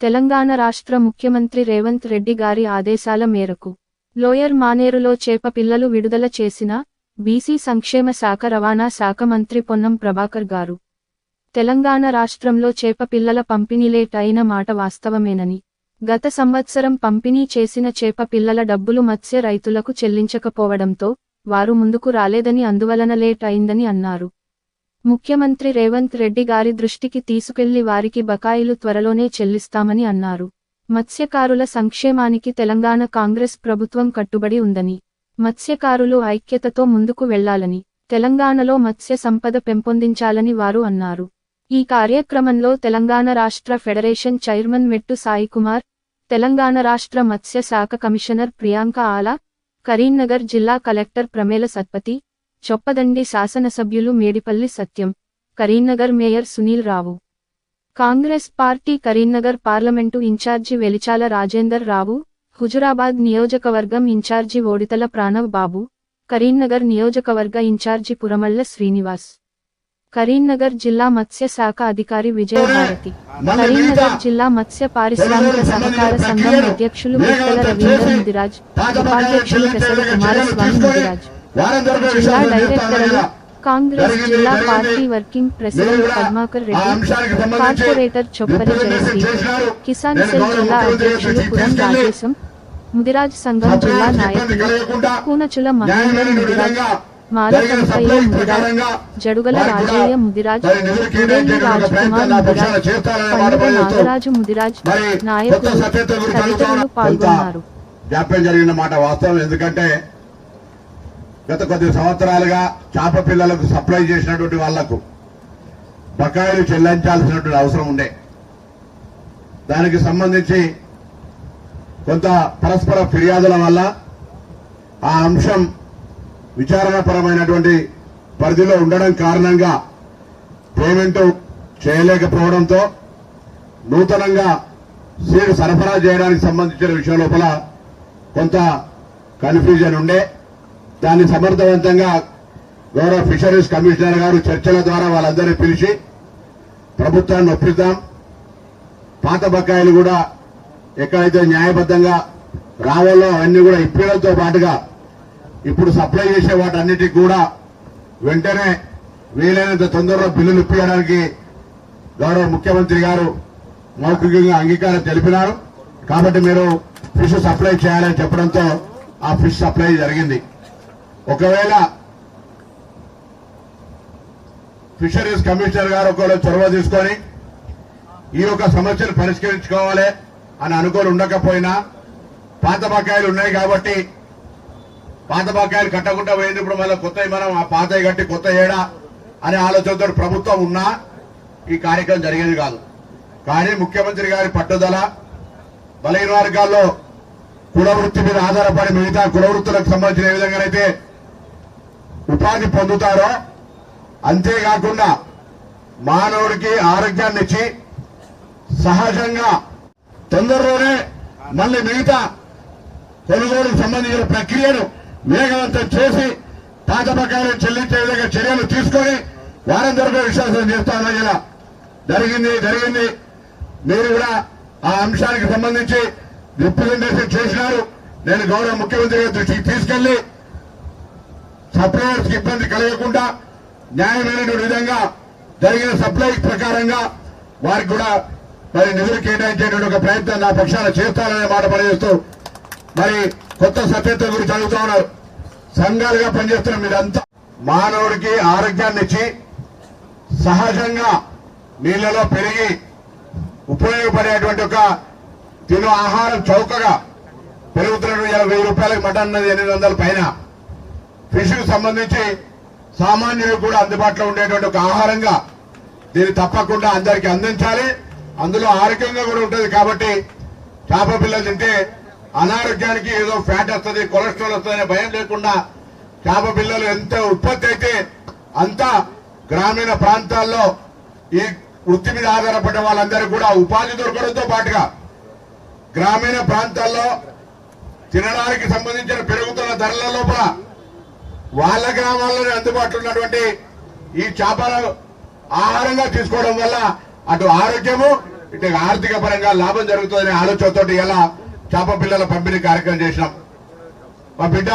తెలంగాణ రాష్ట్ర ముఖ్యమంత్రి రేవంత్ రెడ్డి గారి ఆదేశాల మేరకు లోయర్ మానేరులో చేప పిల్లలు విడుదల చేసిన బీసీ సంక్షేమ శాఖ రవాణా శాఖ మంత్రి పొన్నం ప్రభాకర్ గారు తెలంగాణ రాష్ట్రంలో చేప పిల్లల పంపిణీ లేట్ అయిన మాట వాస్తవమేనని, గత సంవత్సరం పంపిణీ చేసిన చేప పిల్లల డబ్బులు మత్స్య రైతులకు చెల్లించకపోవడంతో వారు ముందుకు రాలేదని, అందువలన లేట్ అయిందని అన్నారు. ముఖ్యమంత్రి రేవంత్ రెడ్డి గారి దృష్టికి తీసుకెళ్లి వారికి బకాయిలు త్వరలోనే చెల్లిస్తామని అన్నారు. మత్స్యకారుల సంక్షేమానికి తెలంగాణ కాంగ్రెస్ ప్రభుత్వం కట్టుబడి ఉందని, మత్స్యకారులు ఐక్యతతో ముందుకు వెళ్లాలని, తెలంగాణలో మత్స్య సంపద పెంపొందించాలని వారు అన్నారు. ఈ కార్యక్రమంలో తెలంగాణ రాష్ట్ర ఫెడరేషన్ చైర్మన్ మెట్టు సాయికుమార్, తెలంగాణ రాష్ట్ర మత్స్య శాఖ కమిషనర్ ప్రియాంక ఆలా, కరీంనగర్ జిల్లా కలెక్టర్ ప్రమేల సత్పతి, చొప్పదండి శాసనసభ్యులు Medipalli Satyam, Karimnagar mayor Sunil Rao, Congress party Karimnagar parliament in charge Velichala Rajender Rao, Huzurabad నియోజకవర్గం ఇన్ఛార్జి ఓడితల ప్రాణవ్ బాబు, కరీంనగర్ నియోజకవర్గ ఇన్ఛార్జి పురమల్ల శ్రీనివాస్, కరీంనగర్ జిల్లా మత్స్య శాఖ అధికారి విజయభారతి, కరీంనగర్ జిల్లా మత్స్య పారిశ్రామిక సహకార సంఘం అధ్యక్షులు విఠల రవీందర్ ముదిరాజ్, ఉపాధ్యక్షులు పెసల కుమారస్వామి ముదిరాజ్, జిల్లా డైరెక్టర్లు కాంగ్రెస్ జిల్లా party working president Padmakar Reddy, corporator Choppari Jayashree, Kisan cell జిల్లా అధ్యక్షులు పురం రాజేశం, ముదిరాజ్ సంఘం జిల్లా నాయకులు కూనచుల మహేందర్ ముదిరాజ్, మాలకంపయ్య ముదిరాజ్, జడుగల రాజయ్య ముదిరాజ్, మురేలి రాజ్కుమార్ ముదిరాజ్, పండుగ నాగరాజు ముదిరాజ్ నాయకులు తదితరులు పాల్గొన్నారు. గత కొద్ది సంవత్సరాలుగా చేప పిల్లలకు సప్లై చేసినటువంటి వాళ్లకు బకాయిలు చెల్లించాల్సినటువంటి అవసరం ఉండే, దానికి సంబంధించి కొంత పరస్పర ఫిర్యాదుల వల్ల ఆ అంశం విచారణపరమైనటువంటి పరిధిలో ఉండడం కారణంగా పేమెంట్ చేయలేకపోవడంతో నూతనంగా సీడ్ సరఫరా చేయడానికి సంబంధించిన విషయం లోపల కొంత కన్ఫ్యూజన్ ఉండే, దాన్ని సమర్థవంతంగా గౌరవ ఫిషరీస్ కమిషనర్ గారు చర్చల ద్వారా వాళ్ళందరినీ పిలిచి ప్రభుత్వాన్ని ఒప్పిద్దాం, పాత బకాయిలు కూడా ఎక్కడైతే న్యాయబద్ధంగా రావాలో అవన్నీ కూడా ఇప్పడంతో పాటుగా ఇప్పుడు సప్లై చేసే వాటన్నిటికి కూడా వెంటనే వీలైనంత తొందరలో బిల్లులు ఇప్పించడానికి గౌరవ ముఖ్యమంత్రి గారు మౌఖికంగా అంగీకారం తెలిపినారు. కాబట్టి మీరు ఫిష్ సప్లై చేయాలని చెప్పడంతో ఆ ఫిష్ సప్లై జరిగింది. ఒకవేళ ఫిషరీస్ కమిషనర్ గారు ఒకవేళ చొరవ తీసుకొని ఈ యొక్క సమస్యను పరిష్కరించుకోవాలి అని అనుకోని ఉండకపోయినా పాత బకాయిలు ఉన్నాయి కాబట్టి పాత బకాయిలు కట్టకుండా పోయింది, ఇప్పుడు మళ్ళీ కొత్త మనం ఆ పాత కట్టి కొత్త ఏడా అనే ఆలోచనతో ప్రభుత్వం ఉన్నా ఈ కార్యక్రమం జరిగేది కాదు. కానీ ముఖ్యమంత్రి గారి పట్టుదల, బలహీన వర్గాల్లో కుల వృత్తి మీద ఆధారపడి మిగతా కుల వృత్తులకు సంబంధించిన ఏ విధంగానైతే ఉపాధి పొందుతారో అంతేకాకుండా మానవుడికి ఆరోగ్యాన్ని ఇచ్చి సహజంగా తొందరలోనే మళ్ళీ మిగతా కొనుగోలుకు సంబంధించిన ప్రక్రియను వేగవంతం చేసి పాత బకాయిలు చెల్లించే విధంగా చర్యలు తీసుకొని వారందరికీ విశ్వాసం చేస్తామని ఇలా జరిగింది. మీరు కూడా ఆ అంశానికి సంబంధించి రిప్రజెంటేషన్ చేసినారు. నేను గౌరవ ముఖ్యమంత్రి గారి దృష్టికి తీసుకెళ్లి సప్లయర్స్ కి ఇబ్బంది కలగకుండా న్యాయమైనటువంటి విధంగా జరిగిన సప్లై ప్రకారంగా వారికి కూడా మరి నిధులు కేటాయించేటువంటి ఒక ప్రయత్నం నా పక్షాన చేస్తాననే మాట పనిచేస్తూ మరి కొత్త సభ్యత్వం గురించి అడుగుతా ఉన్నారు. సంఘాలుగా పనిచేస్తున్న మీరంతా మానవుడికి ఆరోగ్యాన్ని ఇచ్చి సహజంగా నీళ్లలో పెరిగి ఉపయోగపడేటువంటి ఒక తిను ఆహారం చౌకగా పెరుగుతున్నటువంటి 1000 రూపాయలకు మటన్ అన్నది 800 పైన ఫిష్ కు సంబంధించి సామాన్యులకు కూడా అందుబాటులో ఉండేటువంటి ఒక ఆహారంగా దీన్ని తప్పకుండా అందరికీ అందించాలి. అందులో ఆరోగ్యంగా కూడా ఉంటుంది. కాబట్టి చేప పిల్లలు తింటే అనారోగ్యానికి ఏదో ఫ్యాట్ వస్తుంది, కొలెస్ట్రాల్ వస్తుందనే భయం లేకుండా చేప పిల్లలు ఎంత ఉత్పత్తి అయితే అంత గ్రామీణ ప్రాంతాల్లో ఈ వృత్తి మీద ఆధారపడ్డ వాళ్ళందరికీ కూడా ఉపాధి దొరకడంతో పాటుగా గ్రామీణ ప్రాంతాల్లో తినడానికి సంబంధించిన పెరుగుతున్న ధరల లోపల వాళ్ళ గ్రామాల్లోనే అందుబాటులో ఉన్నటువంటి ఈ చేపలు ఆహారంగా తీసుకోవడం వల్ల అటు ఆరోగ్యము ఇటు ఆర్థిక పరంగా లాభం జరుగుతుందనే ఆలోచనతో ఇలా చేప పిల్లల పంపిణీ కార్యక్రమం చేసినాం. మా బిడ్డ